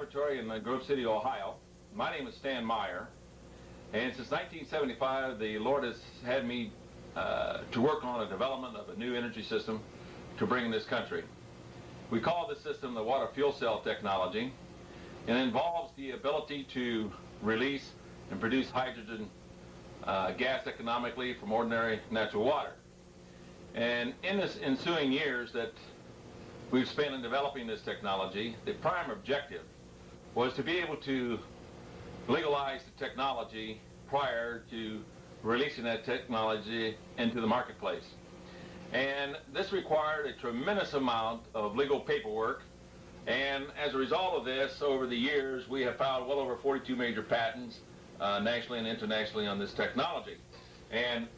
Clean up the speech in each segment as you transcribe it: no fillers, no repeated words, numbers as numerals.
laboratory in Grove City, Ohio. My name is Stan Meyer, and since 1975 the Lord has had me to work on the development of a new energy system to bring in this country. We call this system the water fuel cell technology, and it involves the ability to release and produce hydrogen gas economically from ordinary natural water. And in this ensuing years that we've spent in developing this technology, the prime objective was to be able to legalize the technology prior to releasing that technology into the marketplace. And this required a tremendous amount of legal paperwork, and as a result of this, over the years we have filed well over 42 major patents nationally and internationally on this technology. And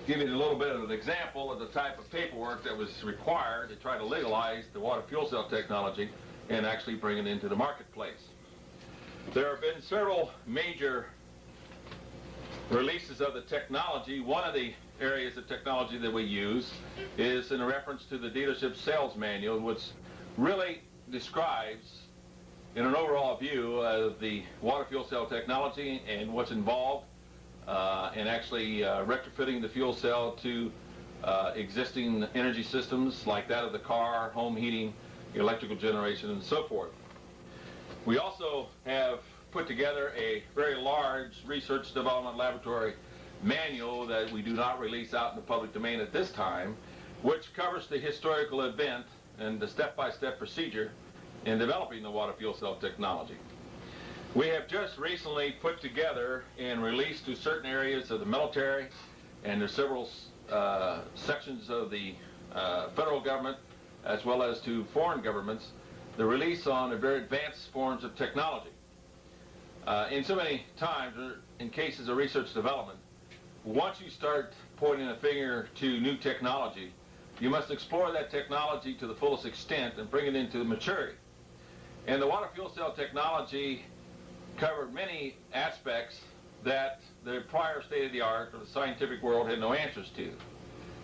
give you a little bit of an example of the type of paperwork that was required to try to legalize the water fuel cell technology and actually bring it into the marketplace. There have been several major releases of the technology. One of the areas of technology that we use is in reference to the dealership sales manual, which really describes in an overall view of the water fuel cell technology and what's involved and actually retrofitting the fuel cell to existing energy systems like that of the car, home heating, electrical generation, and so forth. We also have put together a very large research development laboratory manual that we do not release out in the public domain at this time, which covers the historical event and the step-by-step procedure in developing the water fuel cell technology. We have just recently put together and released to certain areas of the military and to several sections of the federal government, as well as to foreign governments, the release on the very advanced forms of technology. In so many times, in cases of research development, once you start pointing a finger to new technology, you must explore that technology to the fullest extent and bring it into maturity. And the water fuel cell technology covered many aspects that the prior state-of-the-art or the scientific world had no answers to.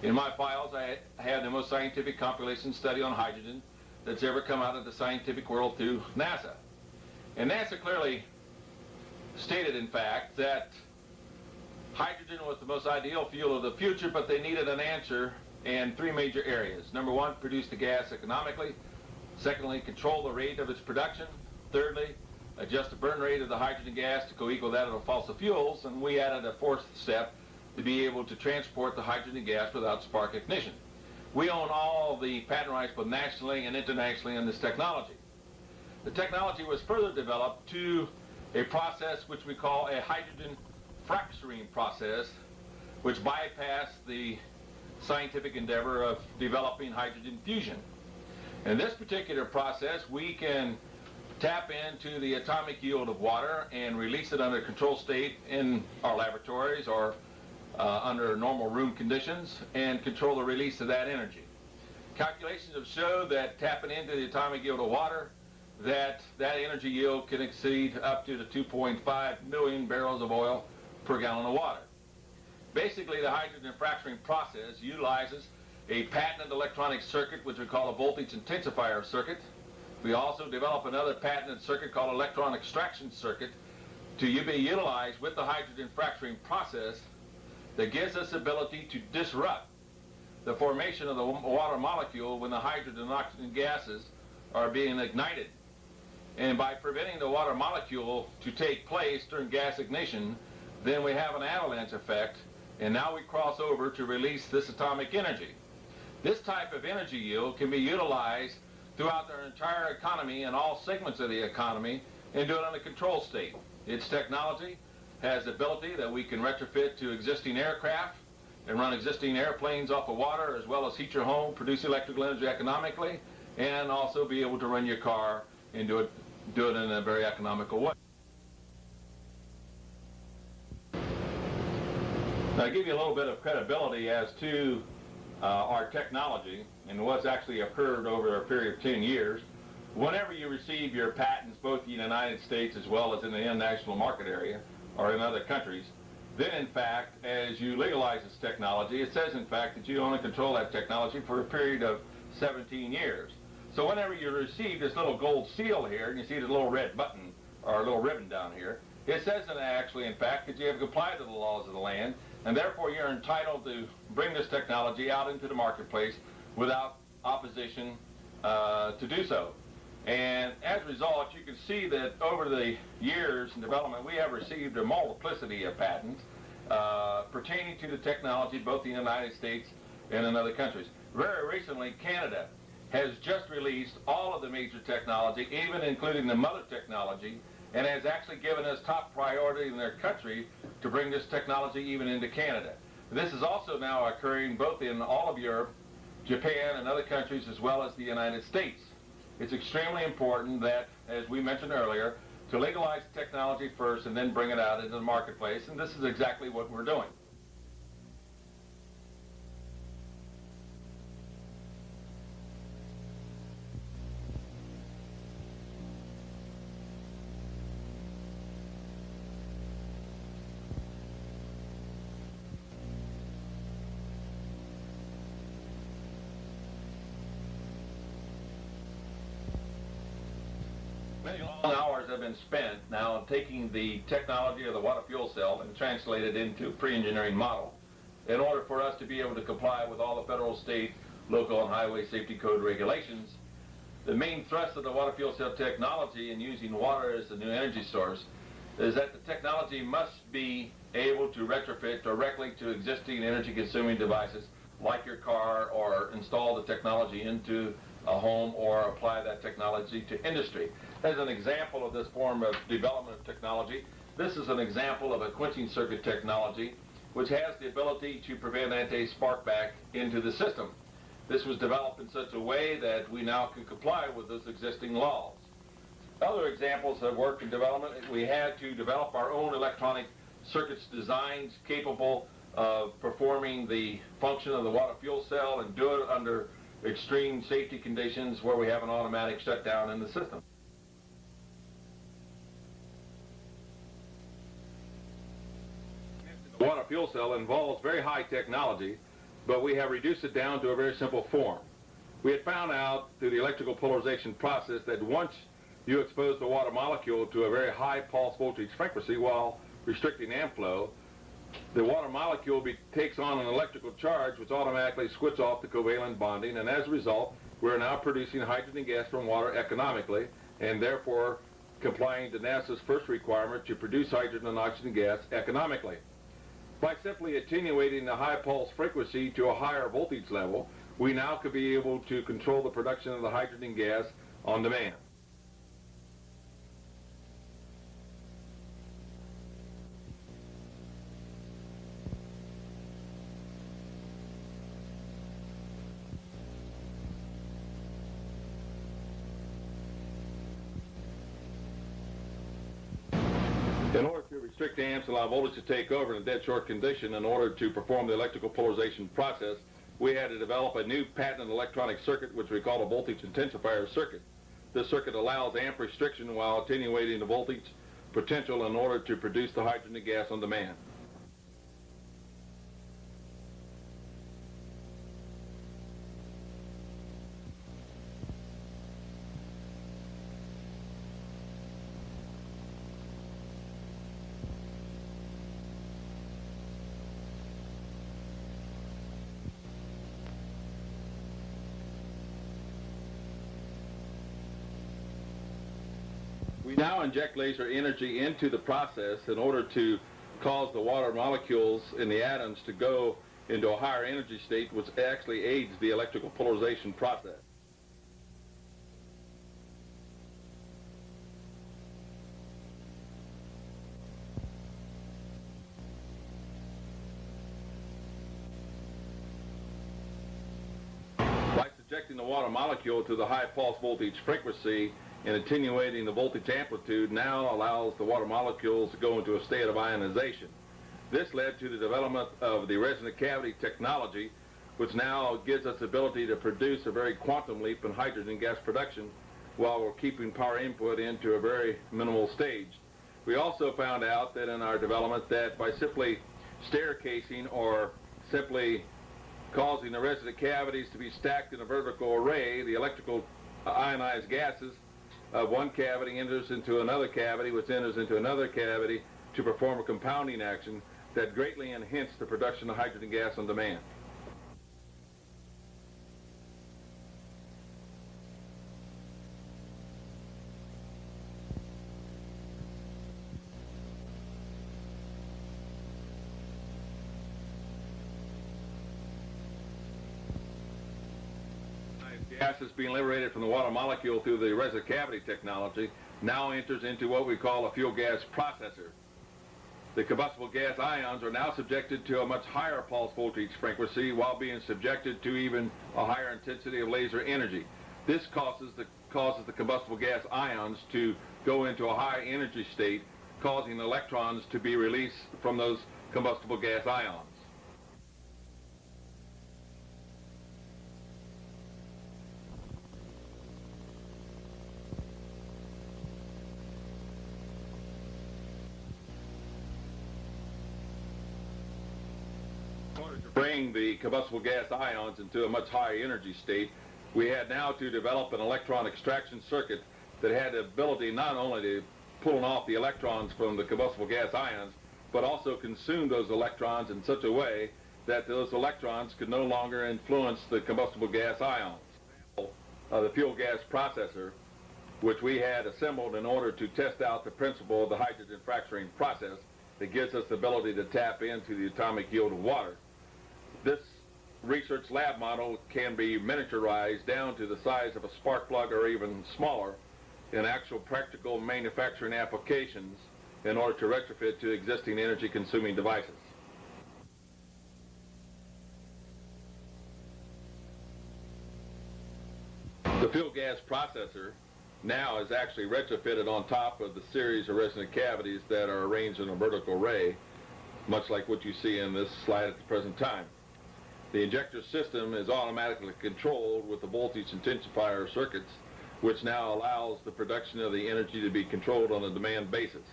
In my files, I had the most scientific compilation study on hydrogen that's ever come out of the scientific world through NASA. And NASA clearly stated, in fact, that hydrogen was the most ideal fuel of the future, but they needed an answer in three major areas. Number one, produce the gas economically. Secondly, control the rate of its production. Thirdly, adjust the burn rate of the hydrogen gas to co-equal that of the fossil fuels. And we added a fourth step to be able to transport the hydrogen gas without spark ignition. We own all the patent rights both nationally and internationally in this technology. The technology was further developed to a process which we call a hydrogen fracturing process, which bypassed the scientific endeavor of developing hydrogen fusion. In this particular process, we can tap into the atomic yield of water and release it under control state in our laboratories or under normal room conditions and control the release of that energy. Calculations have showed that tapping into the atomic yield of water, that energy yield can exceed up to the 2.5 million barrels of oil per gallon of water. Basically, the hydrogen fracturing process utilizes a patented electronic circuit, which we call a voltage intensifier circuit. We also develop another patented circuit called electron extraction circuit to be utilized with the hydrogen fracturing process that gives us ability to disrupt the formation of the water molecule when the hydrogen and oxygen gases are being ignited. And by preventing the water molecule to take place during gas ignition, then we have an avalanche effect, and now we cross over to release this atomic energy. This type of energy yield can be utilized throughout our entire economy and all segments of the economy and do it in a control state. Its technology has the ability that we can retrofit to existing aircraft and run existing airplanes off of water, as well as heat your home, produce electrical energy economically, and also be able to run your car and do it in a very economical way. Now, to give you a little bit of credibility as to our technology and what's actually occurred over a period of 10 years, whenever you receive your patents, both in the United States as well as in the international market area or in other countries, then in fact, as you legalize this technology, it says in fact that you only control that technology for a period of 17 years. So whenever you receive this little gold seal here, and you see the little red button or a little ribbon down here, it says that actually, in fact, that you have complied to the laws of the land, and therefore you're entitled to bring this technology out into the marketplace without opposition to do so. And as a result, you can see that over the years in development, we have received a multiplicity of patents pertaining to the technology, both in the United States and in other countries. Very recently, Canada has just released all of the major technology, even including the mother technology, and has actually given us top priority in their country to bring this technology even into Canada. This is also now occurring both in all of Europe, Japan, and other countries, as well as the United States. It's extremely important that, as we mentioned earlier, to legalize technology first and then bring it out into the marketplace, and this is exactly what we're doing. Many long hours have been spent now taking the technology of the water fuel cell and translate it into a pre-engineering model in order for us to be able to comply with all the federal, state, local, and highway safety code regulations. The main thrust of the water fuel cell technology in using water as a new energy source is that the technology must be able to retrofit directly to existing energy-consuming devices like your car, or install the technology into a home, or apply that technology to industry. As an example of this form of development of technology, this is an example of a quenching circuit technology which has the ability to prevent anti-spark back into the system. This was developed in such a way that we now can comply with those existing laws. Other examples of work and development, we had to develop our own electronic circuits designs capable of performing the function of the water fuel cell and do it under extreme safety conditions where we have an automatic shutdown in the system. The water fuel cell involves very high technology, but we have reduced it down to a very simple form. We had found out through the electrical polarization process that once you expose the water molecule to a very high pulse voltage frequency while restricting amp flow, the water molecule takes on an electrical charge which automatically switches off the covalent bonding, and as a result, we're now producing hydrogen gas from water economically, and therefore complying to NASA's first requirement to produce hydrogen and oxygen gas economically. By simply attenuating the high pulse frequency to a higher voltage level, we now could be able to control the production of the hydrogen gas on demand. In order to restrict amps and allow voltage to take over in a dead short condition in order to perform the electrical polarization process, we had to develop a new patented electronic circuit which we call a voltage intensifier circuit. This circuit allows amp restriction while attenuating the voltage potential in order to produce the hydrogen gas on demand. We now inject laser energy into the process in order to cause the water molecules in the atoms to go into a higher energy state, which actually aids the electrical polarization process. By subjecting the water molecule to the high pulse voltage frequency and attenuating the voltage amplitude now allows the water molecules to go into a state of ionization. This led to the development of the resonant cavity technology, which now gives us the ability to produce a very quantum leap in hydrogen gas production while we're keeping power input into a very minimal stage. We also found out that in our development that by simply staircasing or simply causing the resonant cavities to be stacked in a vertical array, the electrical ionized gases. One cavity enters into another cavity, which enters into another cavity to perform a compounding action that greatly enhanced the production of hydrogen gas on demand. Gas is being liberated from the water molecule through the resin cavity technology now enters into what we call a fuel gas processor. The combustible gas ions are now subjected to a much higher pulse voltage frequency while being subjected to even a higher intensity of laser energy. This causes the combustible gas ions to go into a high energy state, causing electrons to be released from those combustible gas ions. Bring the combustible gas ions into a much higher energy state, we had now to develop an electron extraction circuit that had the ability not only to pull off the electrons from the combustible gas ions, but also consume those electrons in such a way that those electrons could no longer influence the combustible gas ions. The fuel gas processor, which we had assembled in order to test out the principle of the hydrogen fracturing process that gives us the ability to tap into the atomic yield of water. This research lab model can be miniaturized down to the size of a spark plug or even smaller in actual practical manufacturing applications in order to retrofit to existing energy-consuming devices. The fuel gas processor now is actually retrofitted on top of the series of resonant cavities that are arranged in a vertical array, much like what you see in this slide at the present time. The injector system is automatically controlled with the voltage intensifier circuits, which now allows the production of the energy to be controlled on a demand basis.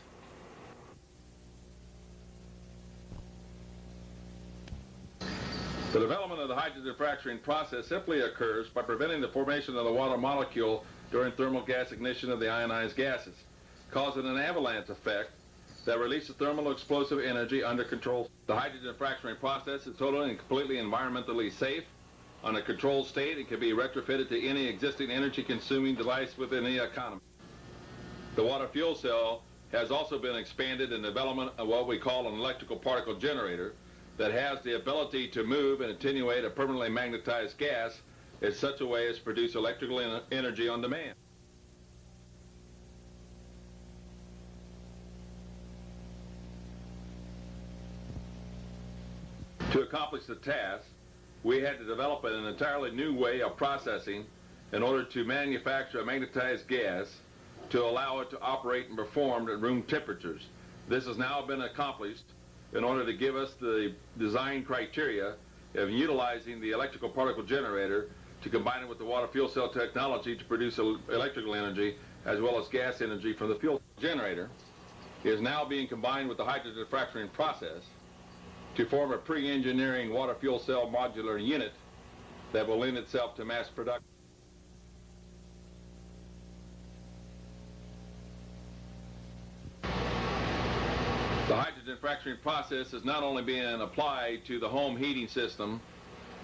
The development of the hydrogen fracturing process simply occurs by preventing the formation of the water molecule during thermal gas ignition of the ionized gases, causing an avalanche effect that releases thermal explosive energy under control. The hydrogen fracturing process is totally and completely environmentally safe. On a controlled state, it can be retrofitted to any existing energy-consuming device within the economy. The water fuel cell has also been expanded in development of what we call an electrical particle generator that has the ability to move and attenuate a permanently magnetized gas in such a way as to produce electrical energy on demand. To accomplish the task, we had to develop an entirely new way of processing in order to manufacture a magnetized gas to allow it to operate and perform at room temperatures. This has now been accomplished in order to give us the design criteria of utilizing the electrical particle generator to combine it with the water fuel cell technology to produce electrical energy as well as gas energy from the fuel generator. It is now being combined with the hydrogen fracturing process to form a pre-engineering water fuel cell modular unit that will lend itself to mass production. The hydrogen fracturing process is not only being applied to the home heating system,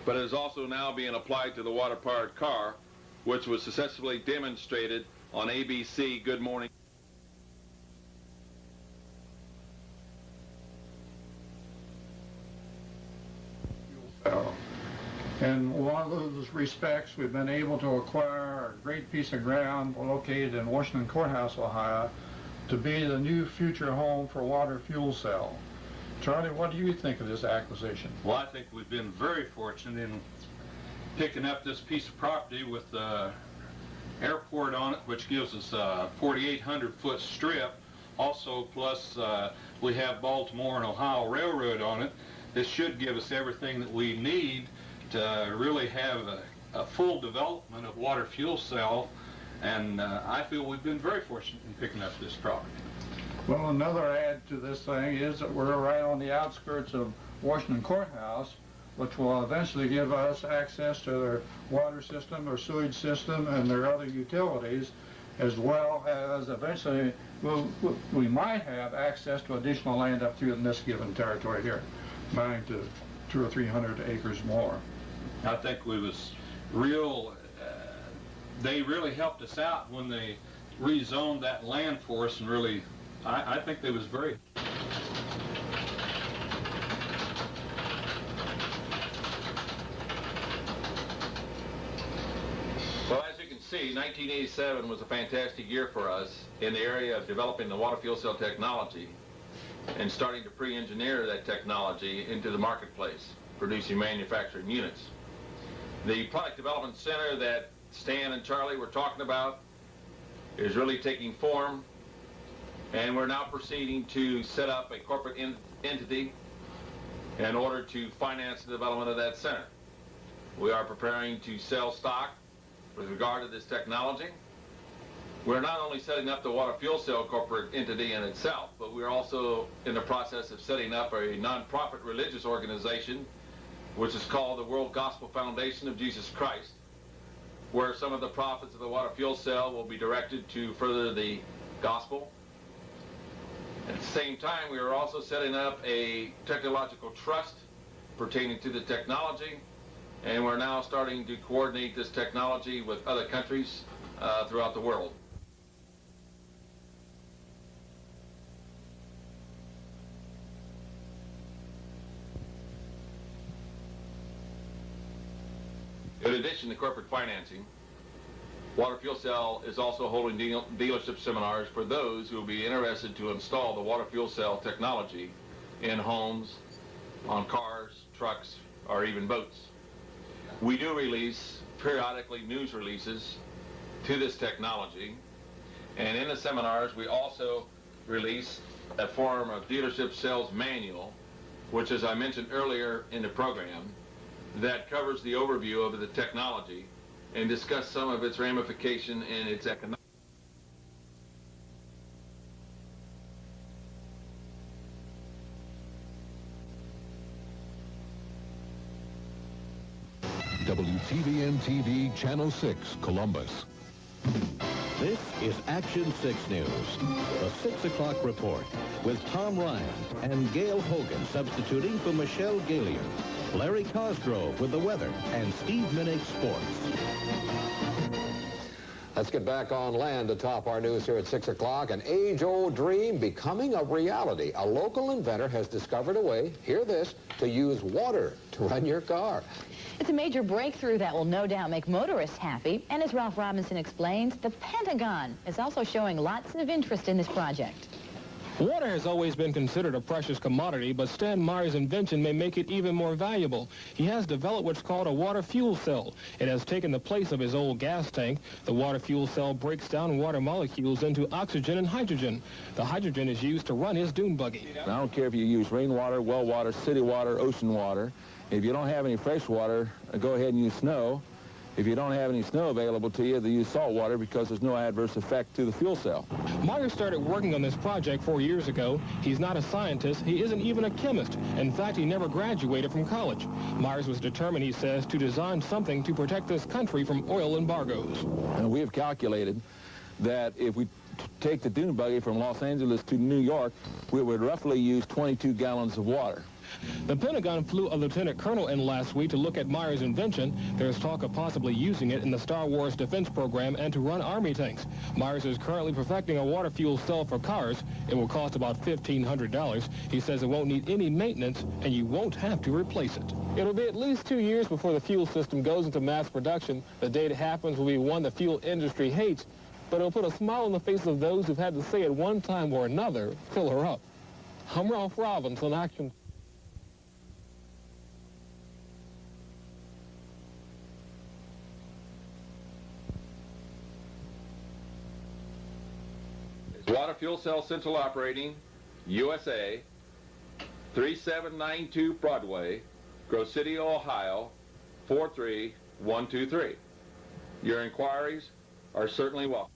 but it is also now being applied to the water-powered car, which was successfully demonstrated on ABC Good Morning. In one of those respects, we've been able to acquire a great piece of ground located in Washington Courthouse, Ohio, to be the new future home for water fuel cell. Charlie, what do you think of this acquisition? Well, I think we've been very fortunate in picking up this piece of property with the airport on it, which gives us a 4,800-foot strip. Also, plus we have Baltimore and Ohio Railroad on it. This should give us everything that we need to really have a full development of water fuel cell, and I feel we've been very fortunate in picking up this property. Well, another add to this thing is that we're right on the outskirts of Washington Courthouse, which will eventually give us access to their water system, their sewage system, and their other utilities, as well as eventually we might have access to additional land up through in this given territory here, amounting to 200 or 300 acres more. I think we was real, they really helped us out when they rezoned that land for us, and really, I think they was very... Well, as you can see, 1987 was a fantastic year for us in the area of developing the water fuel cell technology and starting to pre-engineer that technology into the marketplace, producing manufacturing units. The product development center that Stan and Charlie were talking about is really taking form, and we're now proceeding to set up a corporate entity in order to finance the development of that center. We are preparing to sell stock with regard to this technology. We're not only setting up the water fuel cell corporate entity in itself, but we're also in the process of setting up a non-profit religious organization, which is called the World Gospel Foundation of Jesus Christ, where some of the profits of the water fuel cell will be directed to further the gospel. At the same time, we are also setting up a technological trust pertaining to the technology, and we're now starting to coordinate this technology with other countries throughout the world. In addition to corporate financing, Water Fuel Cell is also holding dealership seminars for those who will be interested to install the water fuel cell technology in homes, on cars, trucks, or even boats. We do release periodically news releases to this technology, and in the seminars we also release a form of dealership sales manual, which, as I mentioned earlier in the program, that covers the overview of the technology and discuss some of its ramification and its economic. WTVN-TV Channel 6, Columbus. This is Action 6 News, the 6 o'clock report, with Tom Ryan and Gail Hogan substituting for Michelle Galian, Larry Cosgrove with the weather, and Steve Minnick sports. Let's get back on land to top our news here at 6 o'clock. An age-old dream becoming a reality. A local inventor has discovered a way, hear this, to use water to run your car. It's a major breakthrough that will no doubt make motorists happy. And as Ralph Robinson explains, the Pentagon is also showing lots of interest in this project. Water has always been considered a precious commodity, but Stan Meyer's invention may make it even more valuable. He has developed what's called a water fuel cell. It has taken the place of his old gas tank. The water fuel cell breaks down water molecules into oxygen and hydrogen. The hydrogen is used to run his dune buggy. I don't care if you use rainwater, well water, city water, ocean water. If you don't have any fresh water, go ahead and use snow. If you don't have any snow available to you, they use salt water because there's no adverse effect to the fuel cell. Meyer started working on this project 4 years ago. He's not a scientist. He isn't even a chemist. In fact, he never graduated from college. Myers was determined, he says, to design something to protect this country from oil embargoes. And we have calculated that if we take the dune buggy from Los Angeles to New York, we would roughly use 22 gallons of water. The Pentagon flew a lieutenant colonel in last week to look at Meyer's invention. There's talk of possibly using it in the Star Wars defense program and to run Army tanks. Myers is currently perfecting a water fuel cell for cars. It will cost about $1,500. He says it won't need any maintenance, and you won't have to replace it. It'll be at least 2 years before the fuel system goes into mass production. The day it happens will be one the fuel industry hates, but it'll put a smile on the faces of those who've had to say at one time or another, fill her up. I'm Ralph Robinson, Action. Water Fuel Cell Central Operating, USA, 3792 Broadway, Grove City, Ohio, 43123. Your inquiries are certainly welcome.